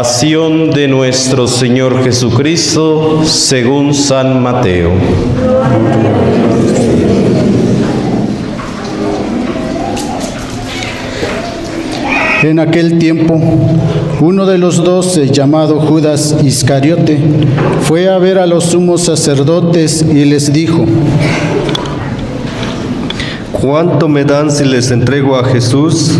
Pasión de nuestro Señor Jesucristo según San Mateo. En aquel tiempo, uno de los 12, llamado Judas Iscariote, fue a ver a los sumos sacerdotes y les dijo: ¿Cuánto me dan si les entrego a Jesús?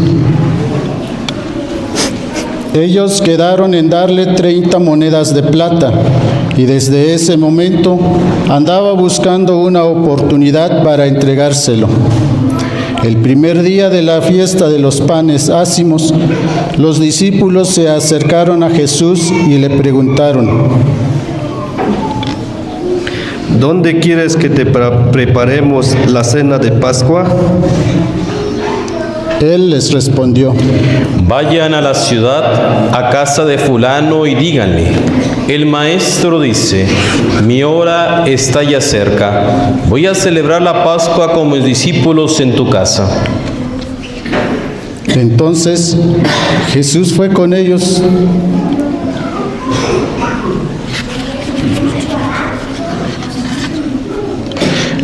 Ellos quedaron en darle 30 monedas de plata, y desde ese momento andaba buscando una oportunidad para entregárselo. El primer día de la fiesta de los panes ácimos, los discípulos se acercaron a Jesús y le preguntaron: ¿Dónde quieres que te preparemos la cena de Pascua? Él les respondió: Vayan a la ciudad, a casa de fulano, y díganle: el maestro dice, mi hora está ya cerca. Voy a celebrar la Pascua con mis discípulos en tu casa. Entonces Jesús fue con ellos.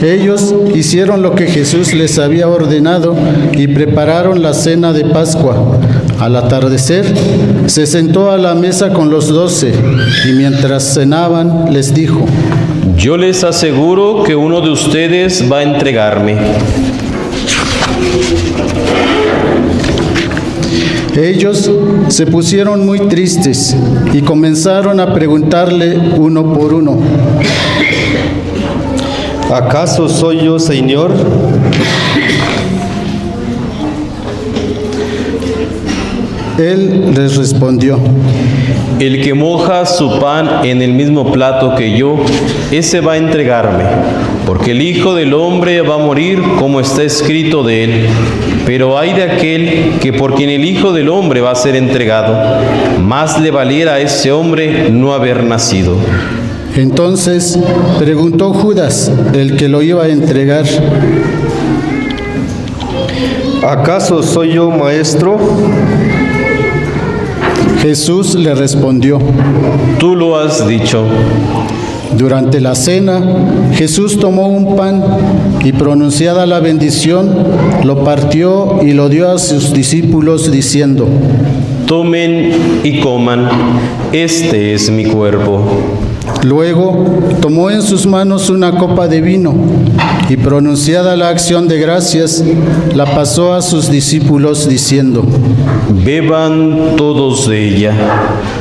Ellos hicieron lo que Jesús les había ordenado y prepararon la cena de Pascua. Al atardecer, se sentó a la mesa con los 12 y mientras cenaban les dijo: Yo les aseguro que uno de ustedes va a entregarme. Ellos se pusieron muy tristes y comenzaron a preguntarle uno por uno: ¿Acaso soy yo, Señor? Él les respondió: El que moja su pan en el mismo plato que yo, ese va a entregarme, porque el Hijo del Hombre va a morir como está escrito de él. Pero ay de aquel que por quien el Hijo del Hombre va a ser entregado, más le valiera a ese hombre no haber nacido. Entonces preguntó Judas, el que lo iba a entregar: ¿Acaso soy yo, maestro? Jesús le respondió: Tú lo has dicho. Durante la cena, Jesús tomó un pan y, pronunciada la bendición, lo partió y lo dio a sus discípulos diciendo: Tomen y coman, este es mi cuerpo. Luego tomó en sus manos una copa de vino y, pronunciada la acción de gracias, la pasó a sus discípulos diciendo: Beban todos de ella,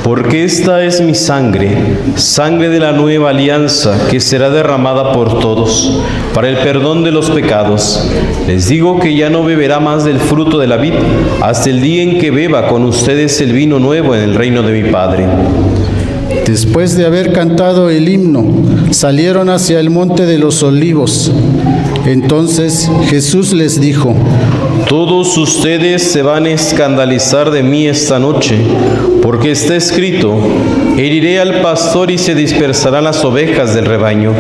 porque esta es mi sangre, sangre de la nueva alianza, que será derramada por todos, para el perdón de los pecados. Les digo que ya no beberá más del fruto de la vid, hasta el día en que beba con ustedes el vino nuevo en el reino de mi Padre. Después de haber cantado el himno, salieron hacia el monte de los Olivos. Entonces Jesús les dijo: Todos ustedes se van a escandalizar de mí esta noche, porque está escrito: heriré al pastor y se dispersarán las ovejas del rebaño.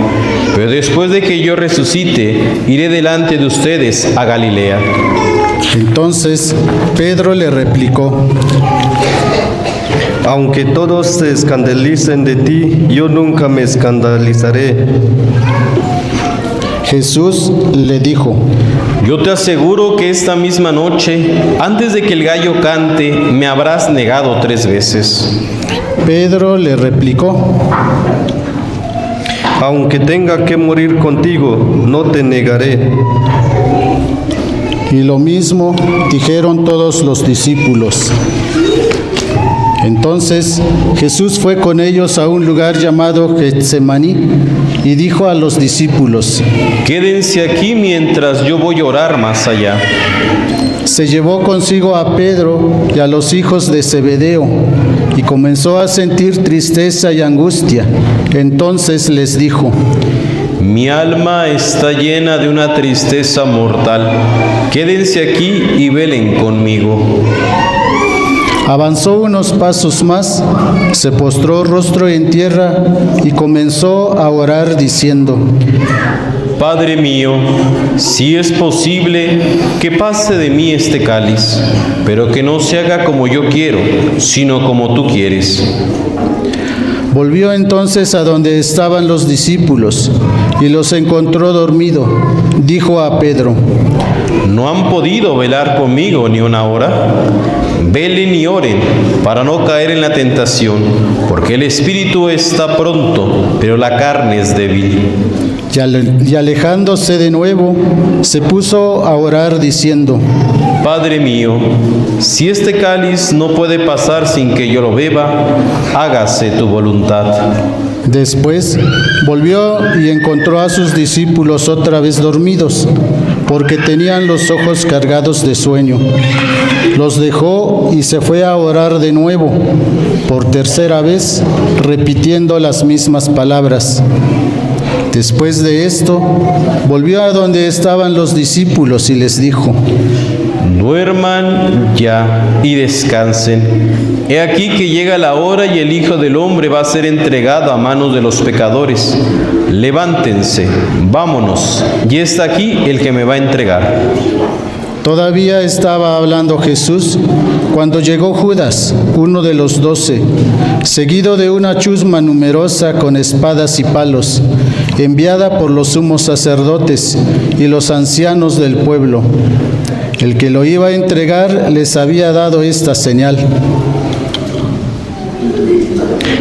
Pero después de que yo resucite, iré delante de ustedes a Galilea. Entonces Pedro le replicó: Aunque todos se escandalicen de ti, yo nunca me escandalizaré. Jesús le dijo: Yo te aseguro que esta misma noche, antes de que el gallo cante, me habrás negado 3 veces. Pedro le replicó: Aunque tenga que morir contigo, no te negaré. Y lo mismo dijeron todos los discípulos. Entonces Jesús fue con ellos a un lugar llamado Getsemaní y dijo a los discípulos: Quédense aquí mientras yo voy a orar más allá. Se llevó consigo a Pedro y a los hijos de Zebedeo y comenzó a sentir tristeza y angustia. Entonces les dijo: Mi alma está llena de una tristeza mortal. Quédense aquí y velen conmigo. Avanzó unos pasos más, se postró rostro en tierra y comenzó a orar diciendo: Padre mío, si es posible, que pase de mí este cáliz, pero que no se haga como yo quiero, sino como tú quieres. Volvió entonces a donde estaban los discípulos y los encontró dormido. Dijo a Pedro: ¿No han podido velar conmigo ni una hora? Velen y oren para no caer en la tentación, porque el espíritu está pronto, pero la carne es débil. Y alejándose de nuevo, se puso a orar diciendo: Padre mío, si este cáliz no puede pasar sin que yo lo beba, hágase tu voluntad. Después volvió y encontró a sus discípulos otra vez dormidos, porque tenían los ojos cargados de sueño. Los dejó y se fue a orar de nuevo, por tercera vez, repitiendo las mismas palabras. Después de esto, volvió a donde estaban los discípulos y les dijo: Duerman ya y descansen. He aquí que llega la hora y el Hijo del Hombre va a ser entregado a manos de los pecadores. Levántense, vámonos, y está aquí el que me va a entregar. Todavía estaba hablando Jesús cuando llegó Judas, uno de los 12, seguido de una chusma numerosa con espadas y palos, enviada por los sumos sacerdotes y los ancianos del pueblo. El que lo iba a entregar les había dado esta señal: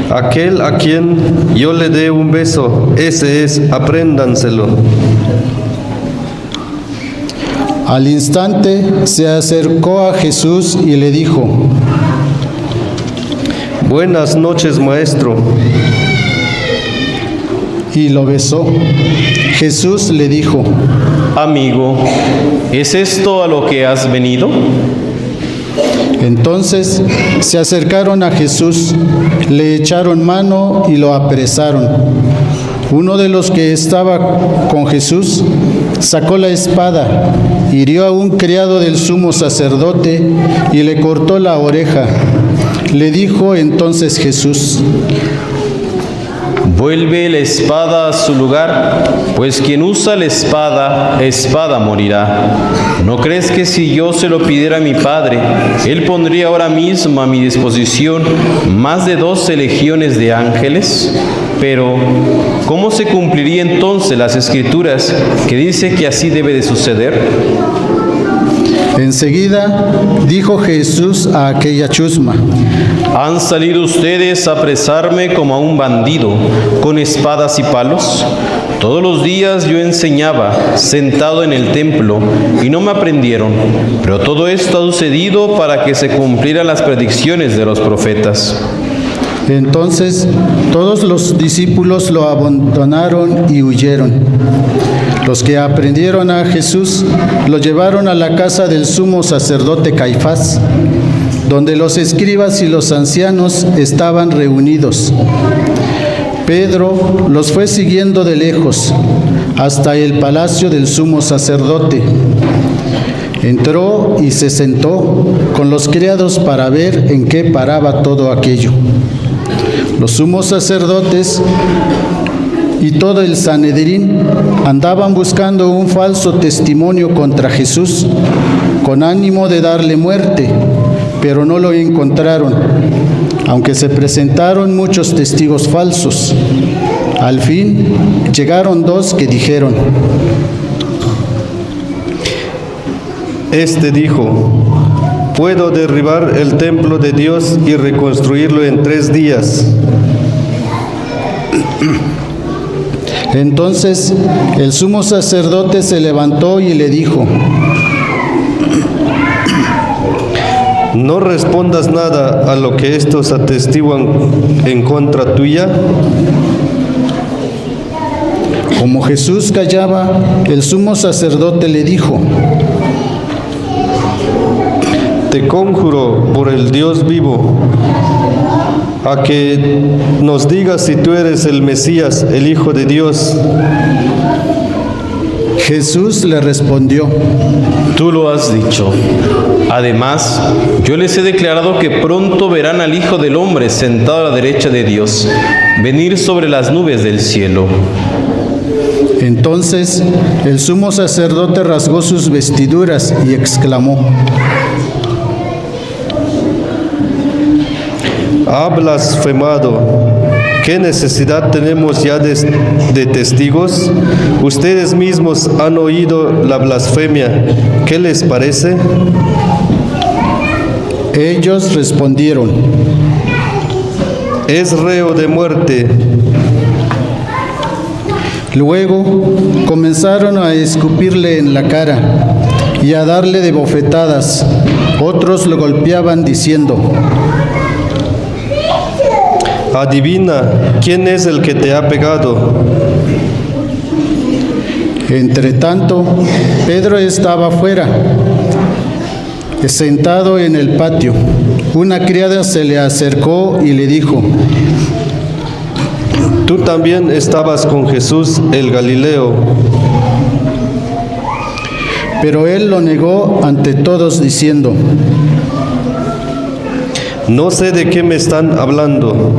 Aquel a quien yo le dé un beso, ese es, apréndanselo. Al instante se acercó a Jesús y le dijo: Buenas noches, maestro. Y lo besó. Jesús le dijo: Amigo, ¿es esto a lo que has venido? Entonces se acercaron a Jesús, le echaron mano y lo apresaron. Uno de los que estaba con Jesús sacó la espada, hirió a un criado del sumo sacerdote y le cortó la oreja. Le dijo entonces Jesús: Vuelve la espada a su lugar, pues quien usa la espada, espada morirá. ¿No crees que si yo se lo pidiera a mi Padre, Él pondría ahora mismo a mi disposición más de 12 legiones de ángeles? Pero, ¿cómo se cumpliría entonces las Escrituras que dice que así debe de suceder? Enseguida dijo Jesús a aquella chusma: ¿Han salido ustedes a apresarme como a un bandido, con espadas y palos? Todos los días yo enseñaba, sentado en el templo, y no me aprendieron. Pero todo esto ha sucedido para que se cumplieran las predicciones de los profetas. Entonces todos los discípulos lo abandonaron y huyeron. Los que aprendieron a Jesús lo llevaron a la casa del sumo sacerdote Caifás, donde los escribas y los ancianos estaban reunidos. Pedro los fue siguiendo de lejos hasta el palacio del sumo sacerdote. Entró y se sentó con los criados para ver en qué paraba todo aquello. Los sumos sacerdotes y todo el Sanedrín andaban buscando un falso testimonio contra Jesús, con ánimo de darle muerte, pero no lo encontraron, aunque se presentaron muchos testigos falsos. Al fin llegaron 2 que dijeron: Este dijo: puedo derribar el templo de Dios y reconstruirlo en 3 días. Entonces el sumo sacerdote se levantó y le dijo: No respondas nada a lo que estos atestiguan en contra tuya. Como Jesús callaba, el sumo sacerdote le dijo: Te conjuro por el Dios vivo, a que nos digas si tú eres el Mesías, el Hijo de Dios. Jesús le respondió: Tú lo has dicho. Además, yo les he declarado que pronto verán al Hijo del Hombre sentado a la derecha de Dios, venir sobre las nubes del cielo. Entonces el sumo sacerdote rasgó sus vestiduras y exclamó: Ha blasfemado. ¿Qué necesidad tenemos ya de testigos? Ustedes mismos han oído la blasfemia. ¿Qué les parece? Ellos respondieron: Es reo de muerte. Luego comenzaron a escupirle en la cara y a darle de bofetadas. Otros lo golpeaban diciendo: Adivina, ¿quién es el que te ha pegado? Entretanto, Pedro estaba fuera, sentado en el patio. Una criada se le acercó y le dijo: Tú también estabas con Jesús el Galileo. Pero él lo negó ante todos diciendo: No sé de qué me están hablando.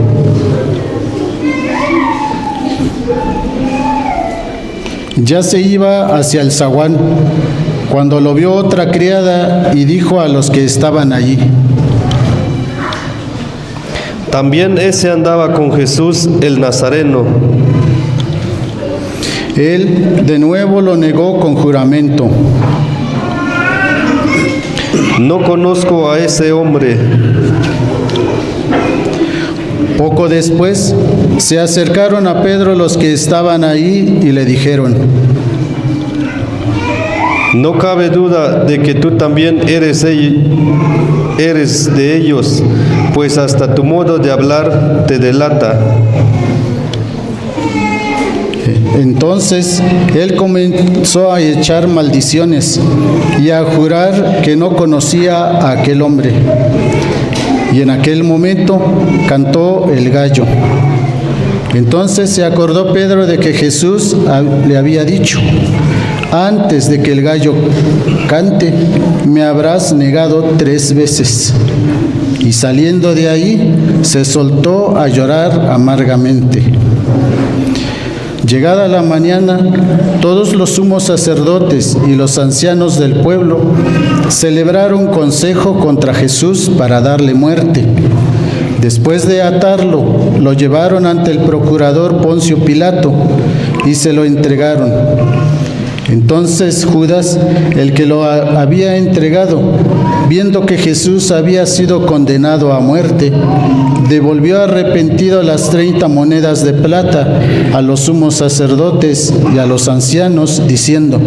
Ya se iba hacia el zaguán cuando lo vio otra criada y dijo a los que estaban allí: También ese andaba con Jesús el Nazareno. Él de nuevo lo negó con juramento: No conozco a ese hombre. Poco después se acercaron a Pedro los que estaban ahí y le dijeron: No cabe duda de que tú también eres de ellos, pues hasta tu modo de hablar te delata. Entonces él comenzó a echar maldiciones y a jurar que no conocía a aquel hombre. Y en aquel momento cantó el gallo. Entonces se acordó Pedro de que Jesús le había dicho: antes de que el gallo cante, me habrás negado 3 veces. Y saliendo de ahí, se soltó a llorar amargamente. Llegada la mañana, todos los sumos sacerdotes y los ancianos del pueblo celebraron consejo contra Jesús para darle muerte. Después de atarlo, lo llevaron ante el procurador Poncio Pilato y se lo entregaron. Entonces Judas, el que lo había entregado, viendo que Jesús había sido condenado a muerte, devolvió arrepentido las 30 monedas de plata a los sumos sacerdotes y a los ancianos, diciendo: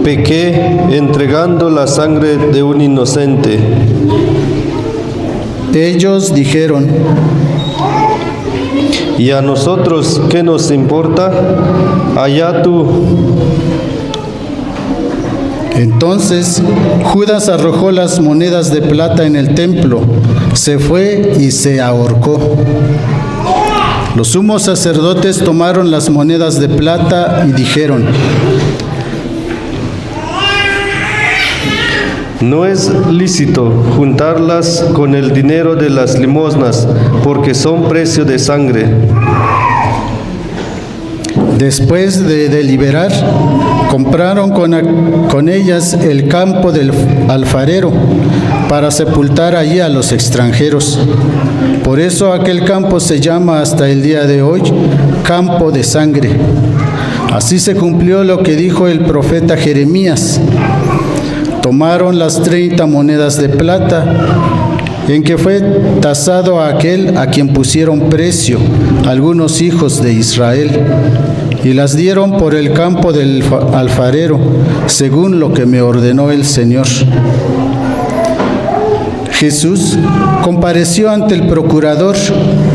Pequé entregando la sangre de un inocente. Ellos dijeron: ¿Y a nosotros qué nos importa? Allá tú. Entonces Judas arrojó las monedas de plata en el templo, se fue y se ahorcó. Los sumos sacerdotes tomaron las monedas de plata y dijeron: No es lícito juntarlas con el dinero de las limosnas, porque son precio de sangre. Después de deliberar, compraron con ellas el campo del alfarero para sepultar allí a los extranjeros. Por eso aquel campo se llama hasta el día de hoy Campo de Sangre. Así se cumplió lo que dijo el profeta Jeremías. Tomaron las 30 monedas de plata en que fue tasado a aquel a quien pusieron precio algunos hijos de Israel, y las dieron por el campo del alfarero, según lo que me ordenó el Señor. Jesús compareció ante el procurador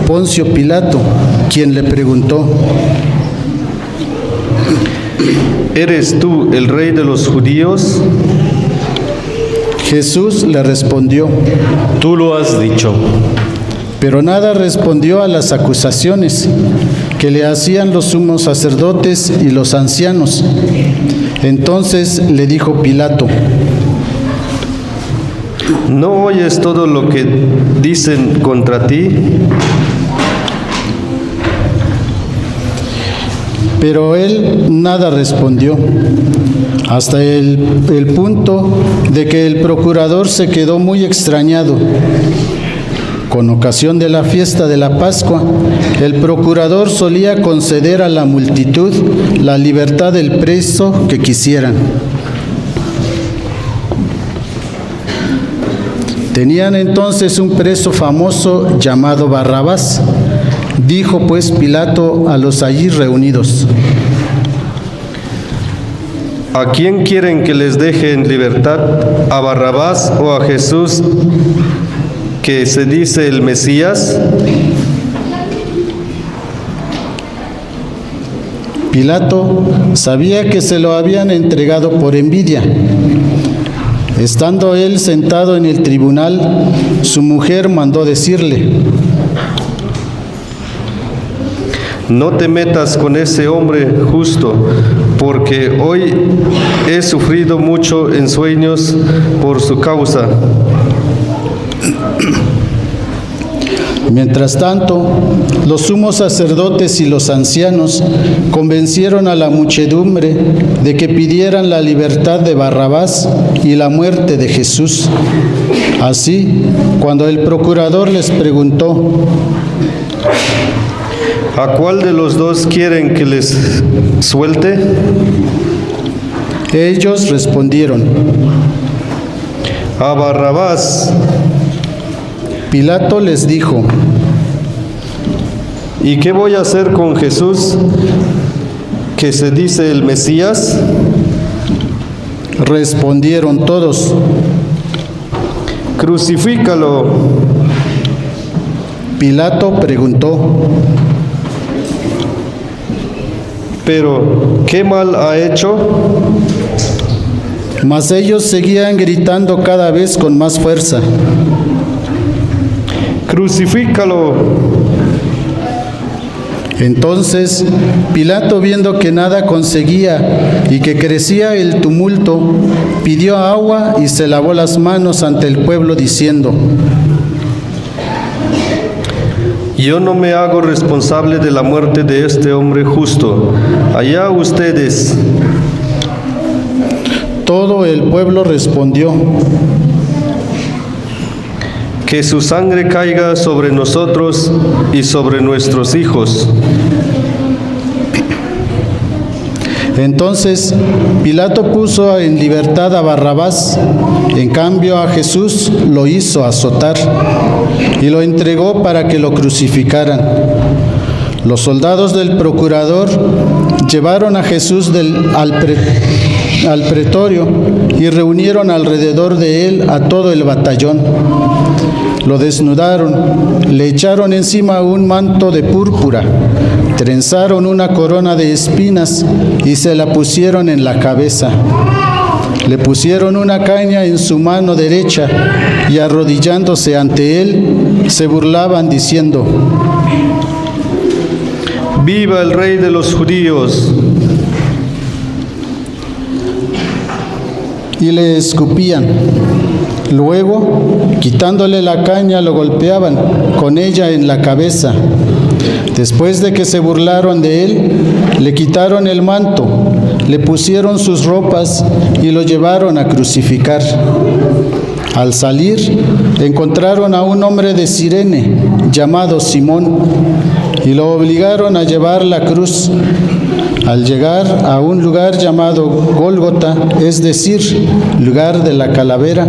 Poncio Pilato, quien le preguntó: ¿Eres tú el rey de los judíos? Jesús le respondió: Tú lo has dicho. Pero nada respondió a las acusaciones que le hacían los sumos sacerdotes y los ancianos. Entonces le dijo Pilato: ¿no oyes todo lo que dicen contra ti? Pero él nada respondió, hasta el punto de que el procurador se quedó muy extrañado. Con ocasión de la fiesta de la Pascua, el procurador solía conceder a la multitud la libertad del preso que quisieran. Tenían entonces un preso famoso llamado Barrabás. Dijo pues Pilato a los allí reunidos: ¿a quién quieren que les deje en libertad? ¿A Barrabás o a Jesús, que se dice el Mesías? Pilato sabía que se lo habían entregado por envidia. Estando él sentado en el tribunal, su mujer mandó decirle: no te metas con ese hombre justo, porque hoy he sufrido mucho en sueños por su causa. Mientras tanto, los sumos sacerdotes y los ancianos convencieron a la muchedumbre de que pidieran la libertad de Barrabás y la muerte de Jesús. Así, cuando el procurador les preguntó: ¿a cuál de los dos quieren que les suelte? Ellos respondieron: a Barrabás. Pilato les dijo: ¿y qué voy a hacer con Jesús, que se dice el Mesías? Respondieron todos: crucifícalo. Pilato preguntó: ¿pero qué mal ha hecho? Mas ellos seguían gritando cada vez con más fuerza: crucifícalo. Entonces Pilato, viendo que nada conseguía y que crecía el tumulto, pidió agua y se lavó las manos ante el pueblo diciendo: yo no me hago responsable de la muerte de este hombre justo. Allá ustedes. Todo el pueblo respondió: que su sangre caiga sobre nosotros y sobre nuestros hijos. Entonces Pilato puso en libertad a Barrabás, en cambio a Jesús lo hizo azotar y lo entregó para que lo crucificaran. Los soldados del procurador llevaron a Jesús al pretorio y reunieron alrededor de él a todo el batallón. Lo desnudaron, le echaron encima un manto de púrpura, trenzaron una corona de espinas y se la pusieron en la cabeza. Le pusieron una caña en su mano derecha y arrodillándose ante él, se burlaban diciendo: ¡viva el Rey de los judíos! Y le escupían. Luego, quitándole la caña, lo golpeaban con ella en la cabeza. Después de que se burlaron de él, le quitaron el manto, le pusieron sus ropas y lo llevaron a crucificar. Al salir, encontraron a un hombre de Cirene llamado Simón y lo obligaron a llevar la cruz. Al llegar a un lugar llamado Gólgota, es decir, lugar de la calavera,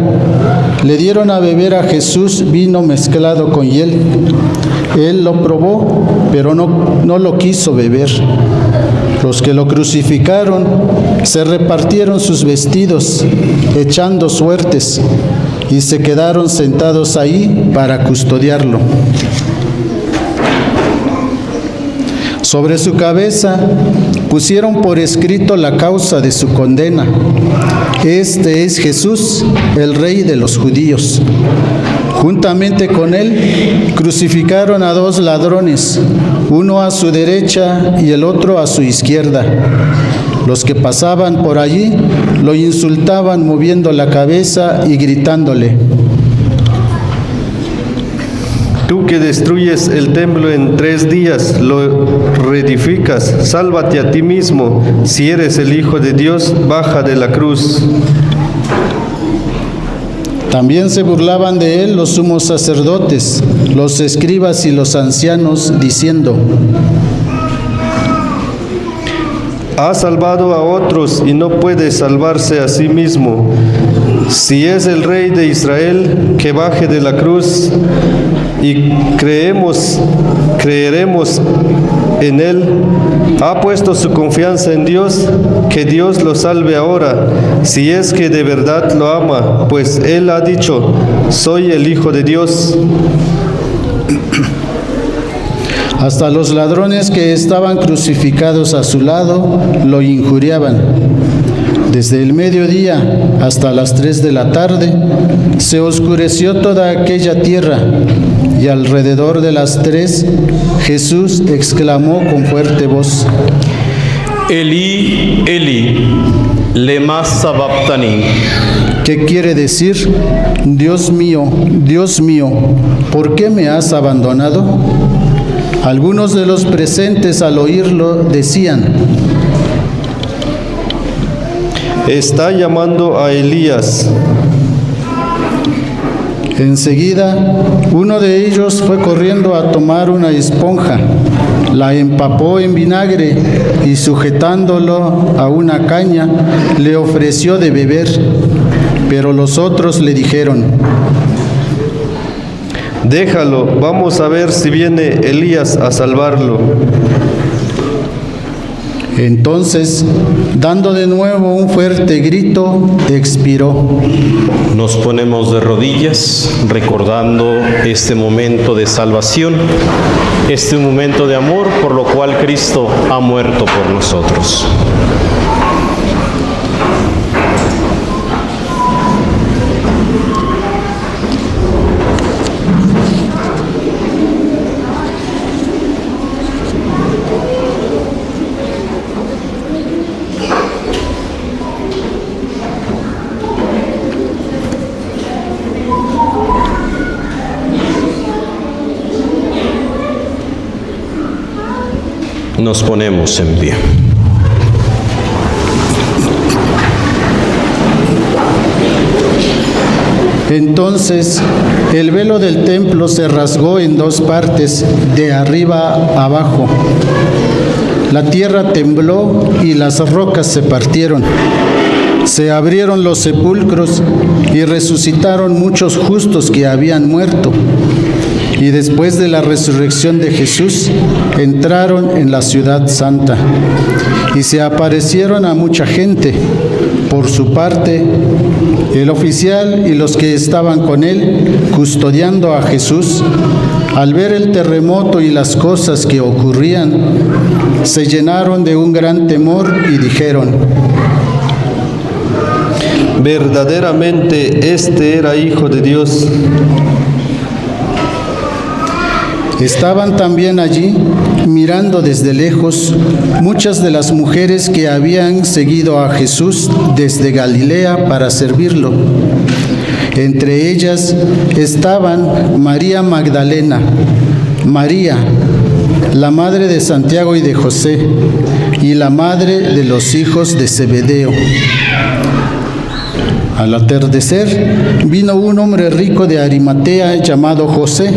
le dieron a beber a Jesús vino mezclado con hiel. Él lo probó, pero no lo quiso beber. Los que lo crucificaron se repartieron sus vestidos, echando suertes, y se quedaron sentados ahí para custodiarlo. Sobre su cabeza pusieron por escrito la causa de su condena: este es Jesús, el Rey de los judíos. Juntamente con él crucificaron a 2 ladrones, uno a su derecha y el otro a su izquierda. Los que pasaban por allí lo insultaban moviendo la cabeza y gritándole: Tú que destruyes el templo en 3 días, lo reedificas, sálvate a ti mismo. Si eres el Hijo de Dios, baja de la cruz. También se burlaban de él los sumos sacerdotes, los escribas y los ancianos, diciendo: Ha salvado a otros y no puede salvarse a sí mismo. Si es el Rey de Israel, que baje de la cruz y creeremos en él. Ha puesto su confianza en Dios, que Dios lo salve ahora, si es que de verdad lo ama, pues él ha dicho: soy el Hijo de Dios. Hasta los ladrones que estaban crucificados a su lado lo injuriaban. Desde el mediodía hasta las 3 de la tarde se oscureció toda aquella tierra, y alrededor de las 3 Jesús exclamó con fuerte voz: Elí, Elí, lema sabachthani. ¿Qué quiere decir? Dios mío, ¿por qué me has abandonado? Algunos de los presentes al oírlo decían: Está llamando a Elías. Enseguida, uno de ellos fue corriendo a tomar una esponja, la empapó en vinagre y sujetándolo a una caña, le ofreció de beber. Pero los otros le dijeron: Déjalo, vamos a ver si viene Elías a salvarlo. Entonces, dando de nuevo un fuerte grito, expiró. Nos ponemos de rodillas recordando este momento de salvación, este momento de amor por lo cual Cristo ha muerto por nosotros. Nos ponemos en pie. Entonces, el velo del templo se rasgó en 2 partes, de arriba a abajo. La tierra tembló y las rocas se partieron. Se abrieron los sepulcros y resucitaron muchos justos que habían muerto. Y después de la resurrección de Jesús, entraron en la ciudad santa y se aparecieron a mucha gente. Por su parte, el oficial y los que estaban con él, custodiando a Jesús, al ver el terremoto y las cosas que ocurrían, se llenaron de un gran temor y dijeron: Verdaderamente este era Hijo de Dios. Estaban también allí, mirando desde lejos, muchas de las mujeres que habían seguido a Jesús desde Galilea para servirlo. Entre ellas estaban María Magdalena, María, la madre de Santiago y de José, y la madre de los hijos de Zebedeo. Al atardecer, vino un hombre rico de Arimatea llamado José,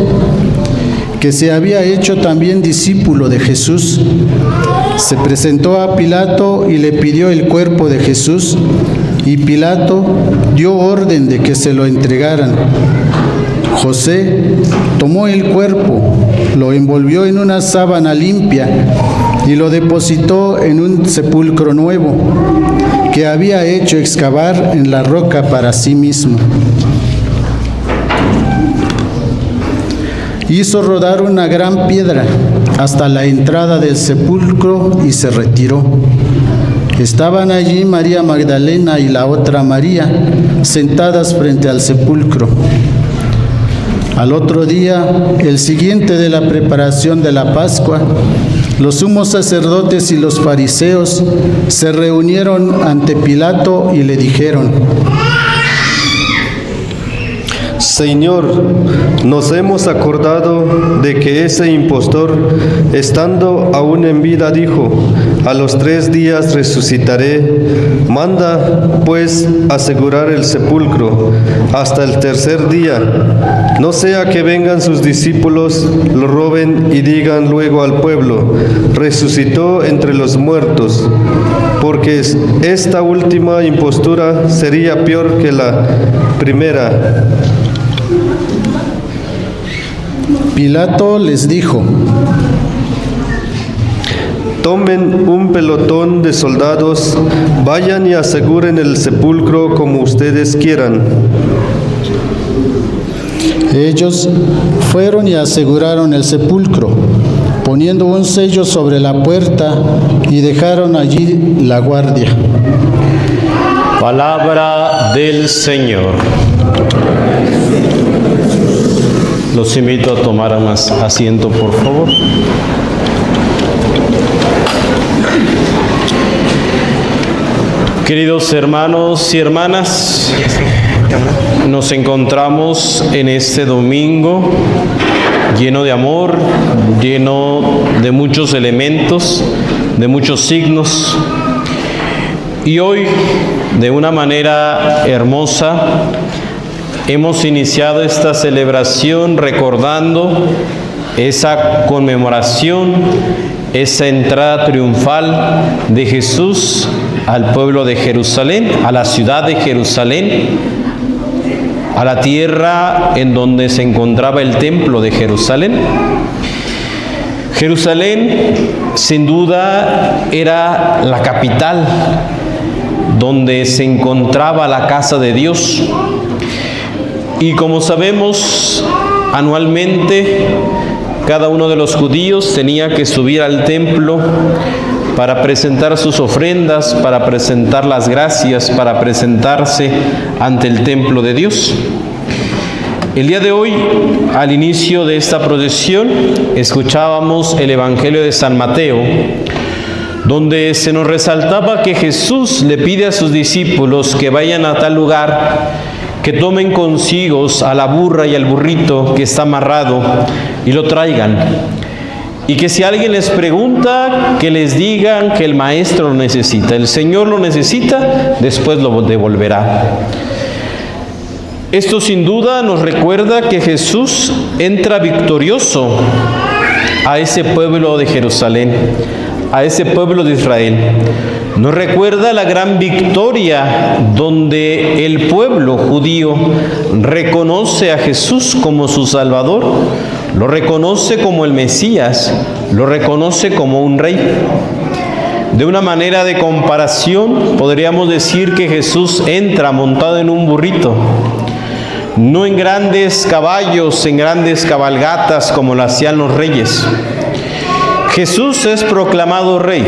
que se había hecho también discípulo de Jesús. Se presentó a Pilato y le pidió el cuerpo de Jesús, y Pilato dio orden de que se lo entregaran. José tomó el cuerpo, lo envolvió en una sábana limpia y lo depositó en un sepulcro nuevo que había hecho excavar en la roca para sí mismo. Hizo rodar una gran piedra hasta la entrada del sepulcro y se retiró. Estaban allí María Magdalena y la otra María, sentadas frente al sepulcro. Al otro día, el siguiente de la preparación de la Pascua, Los sumos sacerdotes y los fariseos se reunieron ante Pilato y le dijeron: Señor, nos hemos acordado de que ese impostor, estando aún en vida, dijo: a los 3 días resucitaré. Manda, pues, asegurar el sepulcro hasta el 3er día, no sea que vengan sus discípulos, lo roben y digan luego al pueblo: resucitó entre los muertos, porque esta última impostura sería peor que la primera. Pilato les dijo: tomen un pelotón de soldados, vayan y aseguren el sepulcro como ustedes quieran. Ellos fueron y aseguraron el sepulcro, poniendo un sello sobre la puerta, y dejaron allí la guardia. Palabra del Señor. Los invito a tomar más asiento, por favor. Queridos hermanos y hermanas, nos encontramos en este domingo lleno de amor, lleno de muchos elementos, de muchos signos. Y hoy, de una manera hermosa, hemos iniciado esta celebración recordando esa conmemoración, esa entrada triunfal de Jesús al pueblo de Jerusalén, a la ciudad de Jerusalén, a la tierra en donde se encontraba el templo de Jerusalén. Jerusalén, sin duda, era la capital donde se encontraba la casa de Dios. Y como sabemos, anualmente cada uno de los judíos tenía que subir al templo para presentar sus ofrendas, para presentar las gracias, para presentarse ante el templo de Dios. El día de hoy, al inicio de esta procesión, escuchábamos el Evangelio de San Mateo, donde se nos resaltaba que Jesús le pide a sus discípulos que vayan a tal lugar, que tomen consigo a la burra y al burrito que está amarrado y lo traigan. Y que si alguien les pregunta, que les digan que el Maestro lo necesita. El Señor lo necesita, después lo devolverá. Esto sin duda nos recuerda que Jesús entra victorioso a ese pueblo de Jerusalén, a ese pueblo de Israel. Nos recuerda la gran victoria donde el pueblo judío reconoce a Jesús como su Salvador, lo reconoce como el Mesías, lo reconoce como un rey. De una manera de comparación, podríamos decir que Jesús entra montado en un burrito, no en grandes caballos, en grandes cabalgatas como lo hacían los reyes. Jesús es proclamado rey.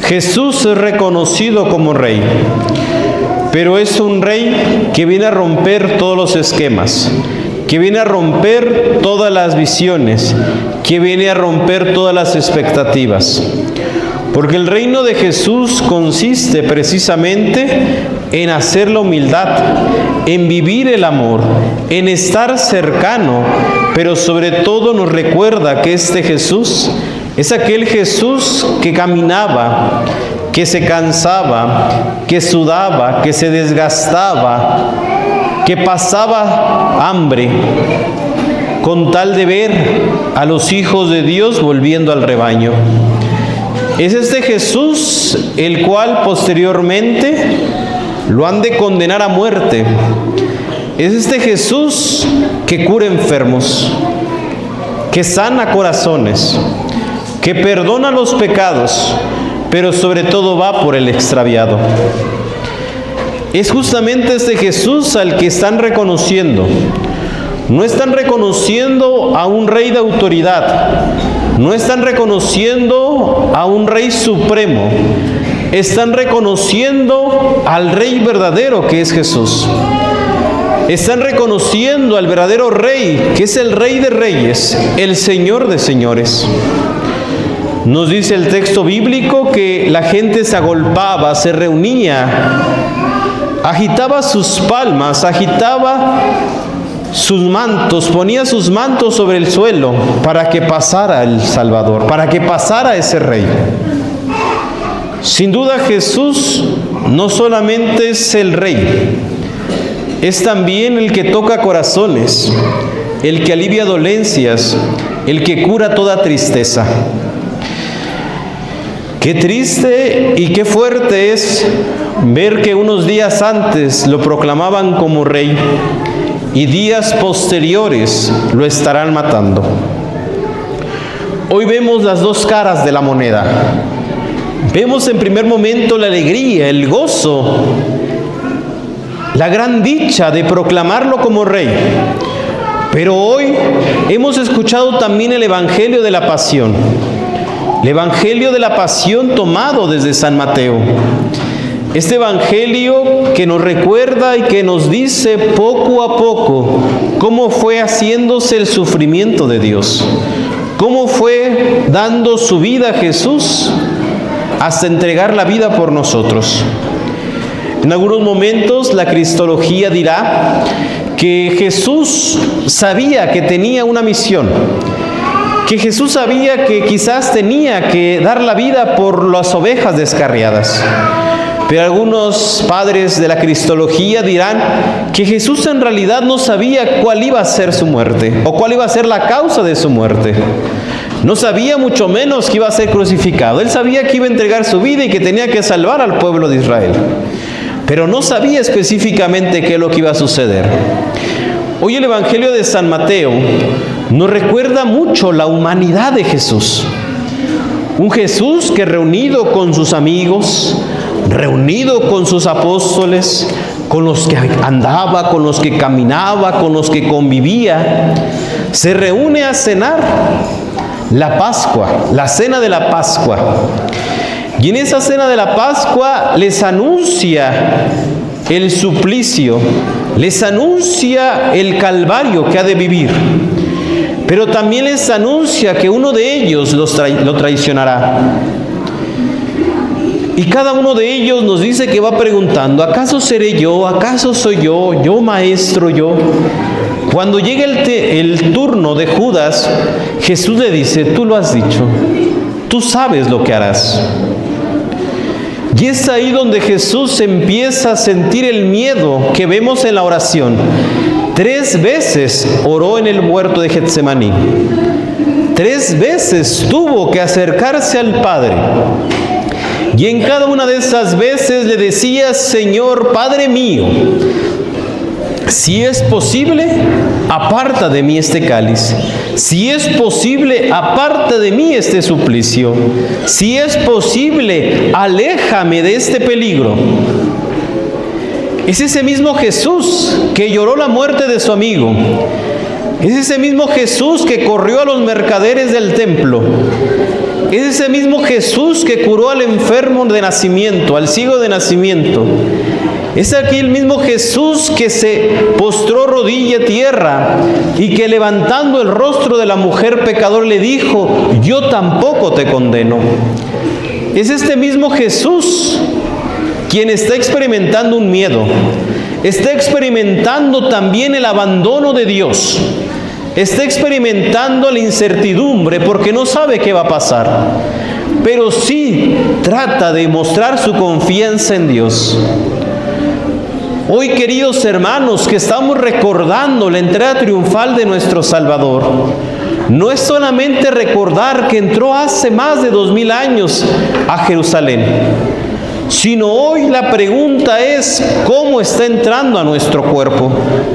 Jesús es reconocido como rey, pero es un rey que viene a romper todos los esquemas, que viene a romper todas las visiones, que viene a romper todas las expectativas. Porque el reino de Jesús consiste precisamente en hacer la humildad, en vivir el amor, en estar cercano, pero sobre todo nos recuerda que este Jesús es aquel Jesús que caminaba, que se cansaba, que sudaba, que se desgastaba, que pasaba hambre, con tal de ver a los hijos de Dios volviendo al rebaño. Es este Jesús el cual posteriormente lo han de condenar a muerte. Es este Jesús que cura enfermos, que sana corazones, que perdona los pecados, pero sobre todo va por el extraviado. Es justamente este Jesús al que están reconociendo. No están reconociendo a un rey de autoridad, no están reconociendo a un rey supremo, están reconociendo al rey verdadero que es Jesús. Están reconociendo al verdadero rey, que es el Rey de Reyes, el Señor de Señores. Nos dice el texto bíblico que la gente se agolpaba, se reunía, agitaba sus palmas, agitaba sus mantos, ponía sus mantos sobre el suelo para que pasara el Salvador, para que pasara ese Rey. Sin duda Jesús no solamente es el Rey, es también el que toca corazones, el que alivia dolencias, el que cura toda tristeza. Qué triste y qué fuerte es ver que unos días antes lo proclamaban como rey y días posteriores lo estarán matando. Hoy vemos las dos caras de la moneda. Vemos en primer momento la alegría, el gozo, la gran dicha de proclamarlo como rey. Pero hoy hemos escuchado también el Evangelio de la Pasión. El Evangelio de la Pasión tomado desde San Mateo. Este Evangelio que nos recuerda y que nos dice poco a poco cómo fue haciéndose el sufrimiento de Dios. Cómo fue dando su vida a Jesús hasta entregar la vida por nosotros. En algunos momentos la cristología dirá que Jesús sabía que tenía una misión, que Jesús sabía que quizás tenía que dar la vida por las ovejas descarriadas. Pero algunos padres de la cristología dirán que Jesús en realidad no sabía cuál iba a ser su muerte o cuál iba a ser la causa de su muerte. No sabía mucho menos que iba a ser crucificado. Él sabía que iba a entregar su vida y que tenía que salvar al pueblo de Israel. Pero no sabía específicamente qué es lo que iba a suceder. Hoy el Evangelio de San Mateo nos recuerda mucho la humanidad de Jesús. Un Jesús que reunido con sus amigos, reunido con sus apóstoles, con los que andaba, con los que caminaba, con los que convivía, se reúne a cenar la Pascua, la cena de la Pascua. Y en esa cena de la Pascua les anuncia el suplicio, les anuncia el calvario que ha de vivir, pero también les anuncia que uno de ellos lo traicionará. Y cada uno de ellos nos dice que va preguntando, ¿acaso seré yo? ¿Acaso soy yo? ¿Yo maestro yo? Cuando llega el turno de Judas, Jesús le dice, tú lo has dicho, tú sabes lo que harás. Y es ahí donde Jesús empieza a sentir el miedo que vemos en la oración. 3 veces oró en el huerto de Getsemaní. 3 veces tuvo que acercarse al Padre. Y en cada una de esas veces le decía, Señor, Padre mío, si es posible, aparta de mí este cáliz. Si es posible, aparta de mí este suplicio. Si es posible, aléjame de este peligro. Es ese mismo Jesús que lloró la muerte de su amigo. Es ese mismo Jesús que corrió a los mercaderes del templo. Es ese mismo Jesús que curó al enfermo de nacimiento, al ciego de nacimiento. Es aquí el mismo Jesús que se postró rodilla a tierra y que levantando el rostro de la mujer pecador le dijo, yo tampoco te condeno. Es este mismo Jesús quien está experimentando un miedo, está experimentando también el abandono de Dios, está experimentando la incertidumbre porque no sabe qué va a pasar, pero sí trata de mostrar su confianza en Dios. Hoy, queridos hermanos, que estamos recordando la entrada triunfal de nuestro Salvador, no es solamente recordar que entró hace más de 2000 años a Jerusalén, sino hoy la pregunta es cómo está entrando a nuestro cuerpo,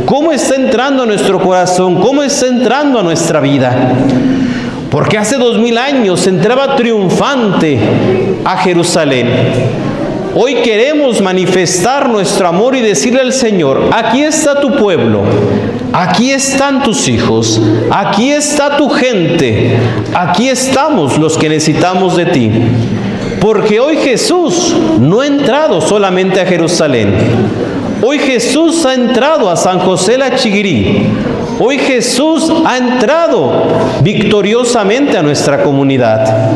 cómo está entrando a nuestro corazón, cómo está entrando a nuestra vida. Porque hace 2000 años entraba triunfante a Jerusalén. Hoy queremos manifestar nuestro amor y decirle al Señor, aquí está tu pueblo, aquí están tus hijos, aquí está tu gente, aquí estamos los que necesitamos de ti. Porque hoy Jesús no ha entrado solamente a Jerusalén. Hoy Jesús ha entrado a San José la Chiguirí. Hoy Jesús ha entrado victoriosamente a nuestra comunidad.